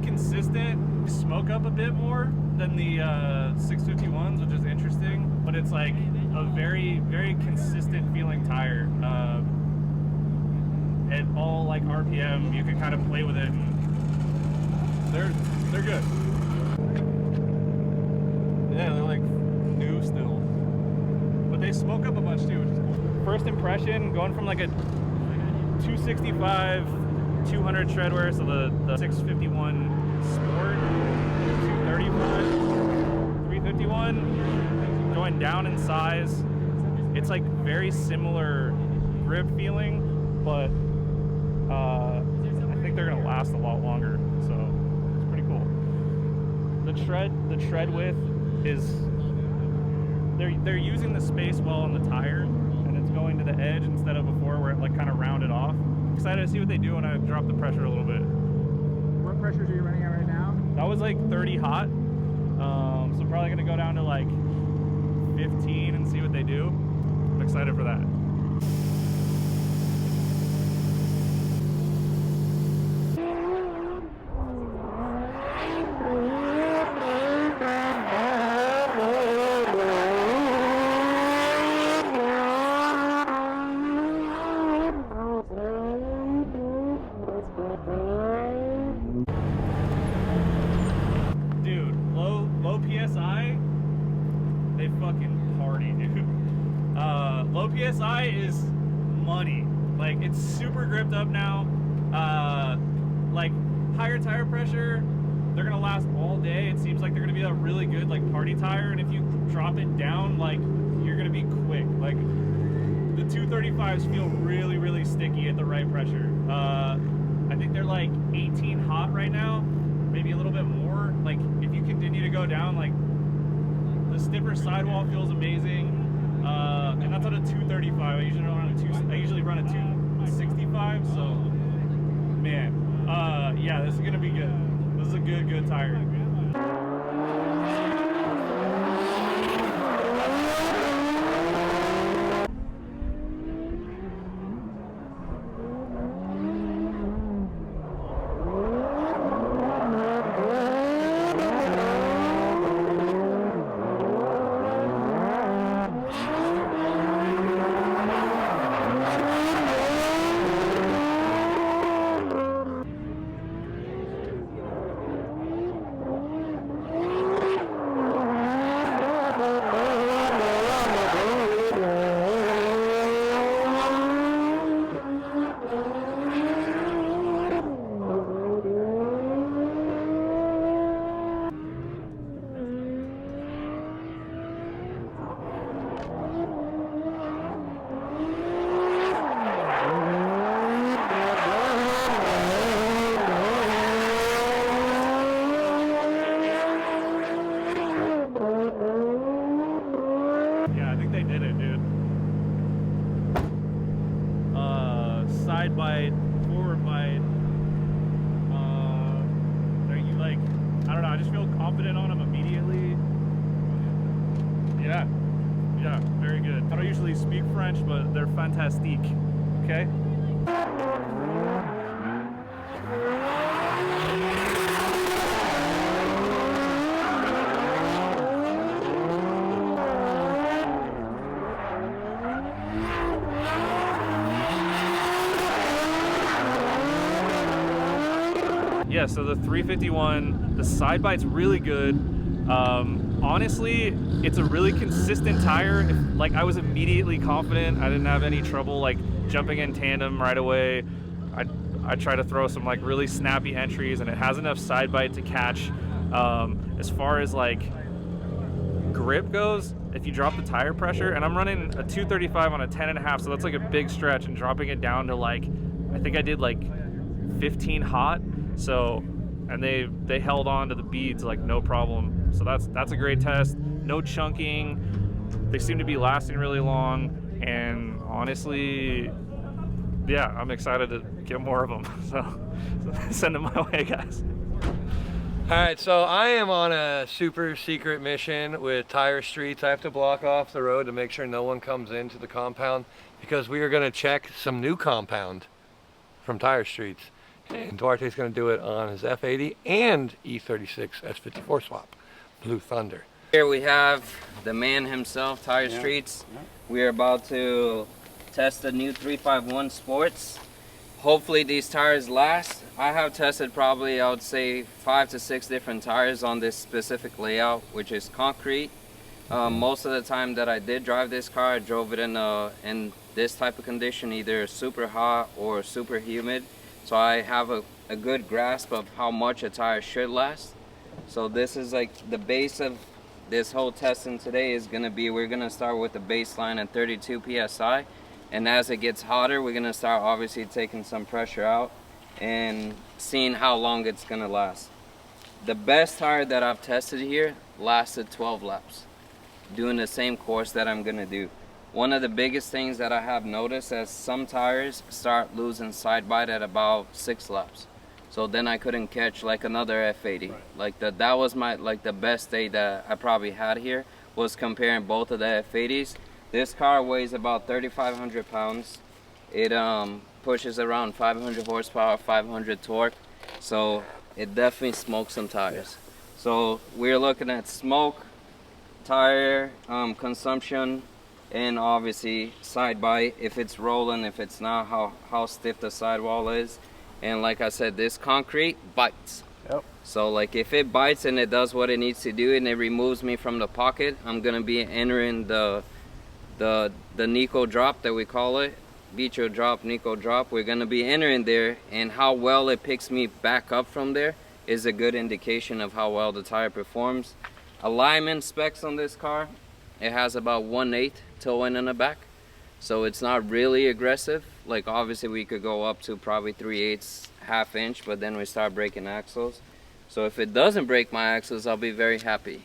consistent. Smoke up a bit more than the 651s, which is interesting, but it's like a very, very consistent feeling tire. At all like RPM, you can kind of play with it, and they're good. Yeah, they're like new still, but they smoke up a bunch too, which is cool. First impression, going from like a 265, 200 treadwear, so the 651 Sport, 235, 351, going down in size. It's like very similar grip feeling, but I think they're gonna last a lot longer, so it's pretty cool. The tread width is, they're using the space well on the tire, and it's going to the edge instead of before where it like kind of rounded off. Excited to see what they do when I drop the pressure a little bit. What pressures are you running at right now? That was like 30 hot, so probably gonna go down to like 15 and see what they do. I'm excited for that. Low PSI is money. Like, it's super gripped up now. Like, higher tire pressure, they're gonna last all day. It seems like they're gonna be a really good like party tire, and if you drop it down, like, you're gonna be quick. Like, the 235s feel really, really sticky at the right pressure. I think they're like 18 hot right now, maybe a little bit more. Like, if you continue to go down, like, the stiffer sidewall feels amazing. And that's on a 235. I usually run a 265. So, man, yeah, this is gonna be good. This is a good tire. Side bite, forward bite. Like, I don't know, I just feel confident on them immediately. Yeah, very good. I don't usually speak French, but they're fantastique. Okay. Yeah, so the 351, the side bite's really good. Honestly, it's a really consistent tire. Like, I was immediately confident. I didn't have any trouble like jumping in tandem right away. I try to throw some like really snappy entries, and it has enough side bite to catch. As far as like grip goes, if you drop the tire pressure, and I'm running a 235 on a 10.5, so that's like a big stretch, and dropping it down to like, I think I did like 15 hot. So, and they held on to the beads like no problem. So that's a great test. No chunking. They seem to be lasting really long, and honestly, yeah, I'm excited to get more of them. So send them my way, guys. All right, so I am on a super secret mission with Tire Streets. I have to block off the road to make sure no one comes into the compound, because we are going to check some new compound from Tire Streets. And Duarte's going to do it on his F80 and E36 S54 swap, Blue Thunder. Here we have the man himself, Tire Streets. We are about to test the new 351 Sports. Hopefully these tires last. I have tested probably, I would say, 5 to 6 different tires on this specific layout, which is concrete. Most of the time that I did drive this car, I drove it in this type of condition, either super hot or super humid. So I have a good grasp of how much a tire should last. So this is like the base of this whole testing today is gonna be, we're gonna start with the baseline at 32 PSI. And as it gets hotter, we're gonna start obviously taking some pressure out and seeing how long it's gonna last. The best tire that I've tested here lasted 12 laps, doing the same course that I'm gonna do. One of the biggest things that I have noticed is some tires start losing side bite at about 6 laps. So then I couldn't catch like another F80. Right. Like that was my the best day that I probably had here, was comparing both of the F80s. This car weighs about 3,500 pounds. It pushes around 500 horsepower, 500 torque. So it definitely smokes some tires. So we're looking at smoke, tire consumption, and obviously side bite, if it's rolling, if it's not, how stiff the sidewall is. And like I said, this concrete bites. Yep. So like if it bites and it does what it needs to do and it removes me from the pocket, I'm gonna be entering the Nico drop that we call it, Bicho drop, Nico drop. We're gonna be entering there, and how well it picks me back up from there is a good indication of how well the tire performs. Alignment specs on this car, it has about 1/8 toe in the back, so it's not really aggressive. Like obviously we could go up to probably 3/8, ½ inch, but then we start breaking axles. So if it doesn't break my axles, I'll be very happy.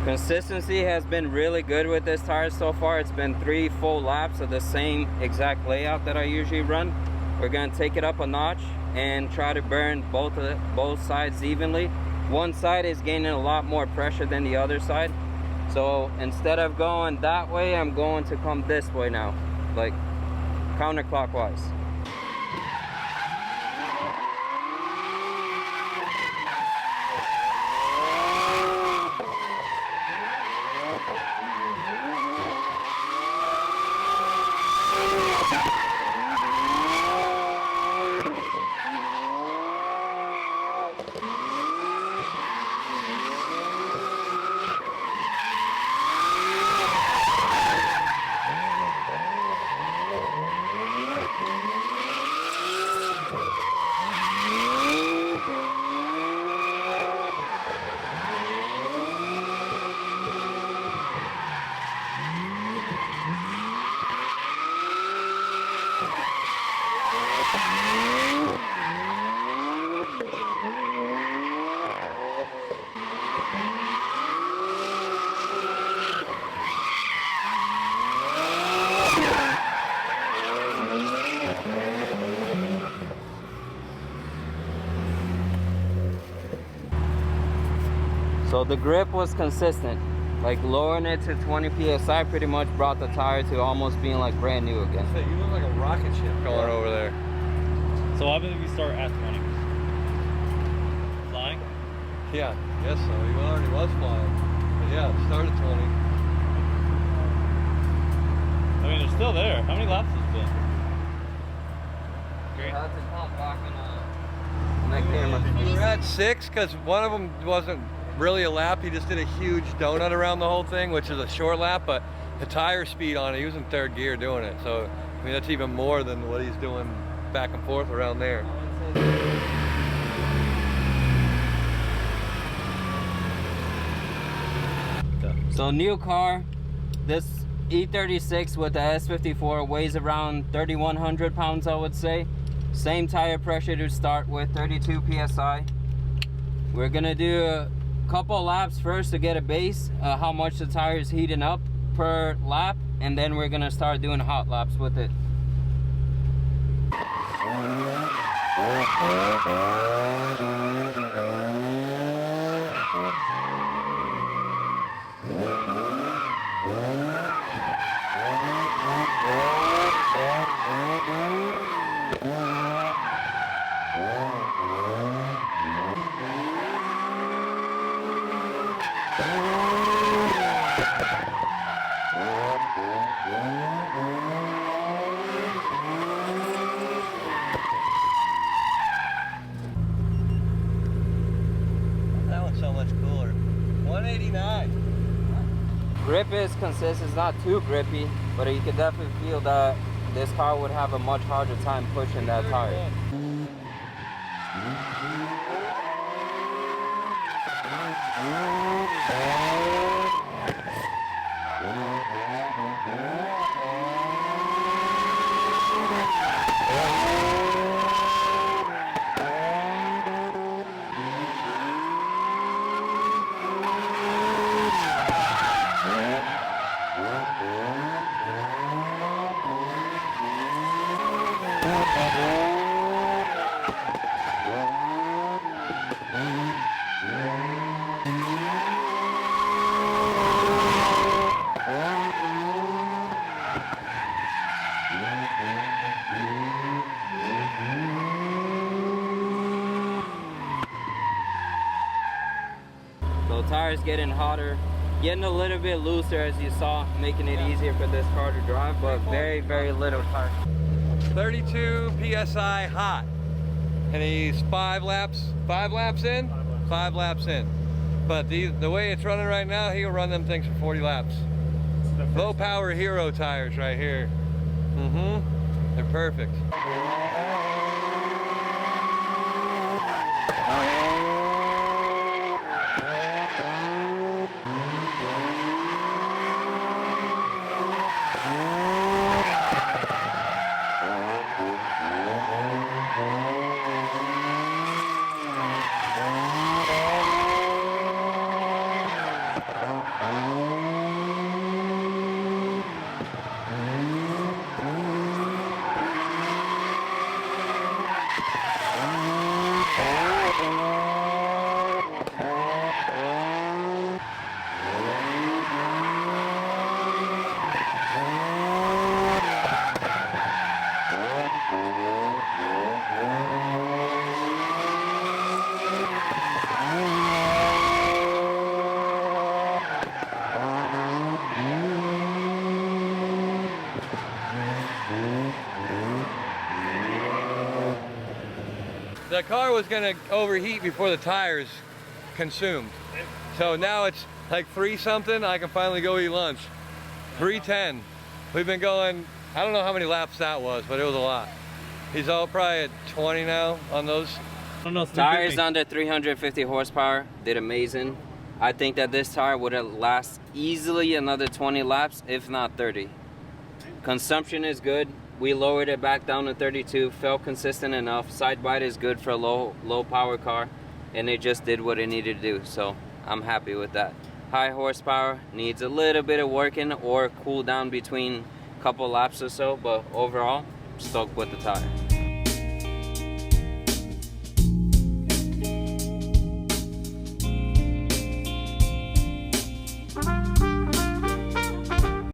Consistency has been really good with this tire so far. It's been 3 full laps of the same exact layout that I usually run. We're gonna take it up a notch and try to burn both sides evenly. One side is gaining a lot more pressure than the other side. So instead of going that way, I'm going to come this way now, like counterclockwise. So the grip was consistent. Like lowering it to 20 PSI pretty much brought the tire to almost being like brand new again. So you look like a rocket ship going over there. So what happens if you start at 20? Flying? Yeah, guess so. He already was flying. But yeah, start at 20. I mean, they're still there. How many laps has it been? Great. That's a pump. blocking my camera. We were at 6 because one of them wasn't really a lap. He just did a huge donut around the whole thing, which is a short lap, but the tire speed on it, he was in 3rd gear doing it. So, I mean, that's even more than what he's doing back and forth around there. So new car, this E36 with the S54 weighs around 3,100 pounds, I would say. Same tire pressure to start with, 32 PSI. We're gonna do a couple laps first to get a base, how much the tire is heating up per lap, and then we're gonna start doing hot laps with it. That one's so much cooler. 189. Grip is consistent, it's not too grippy, but you can definitely feel that this car would have a much harder time pushing that tire. So tires getting hotter, getting a little bit looser as you saw, making it easier for this car to drive, but very, very little tire. 32 PSI hot. And he's 5 laps in? 5 laps in. But the way it's running right now, he'll run them things for 40 laps. Low power hero tires right here. They're perfect. The car was gonna overheat before the tires consumed. So now it's like 3 something, I can finally go eat lunch. 3:10. We've been going, I don't know how many laps that was, but it was a lot. He's all probably at 20 now on those. I don't know. Tires under 350 horsepower, did amazing. I think that this tire would have last easily another 20 laps, if not 30. Consumption is good. We lowered it back down to 32, felt consistent enough. Side bite is good for a low power car, and it just did what it needed to do, so I'm happy with that. High horsepower, needs a little bit of working or cool down between a couple laps or so, but overall, stoked with the tire.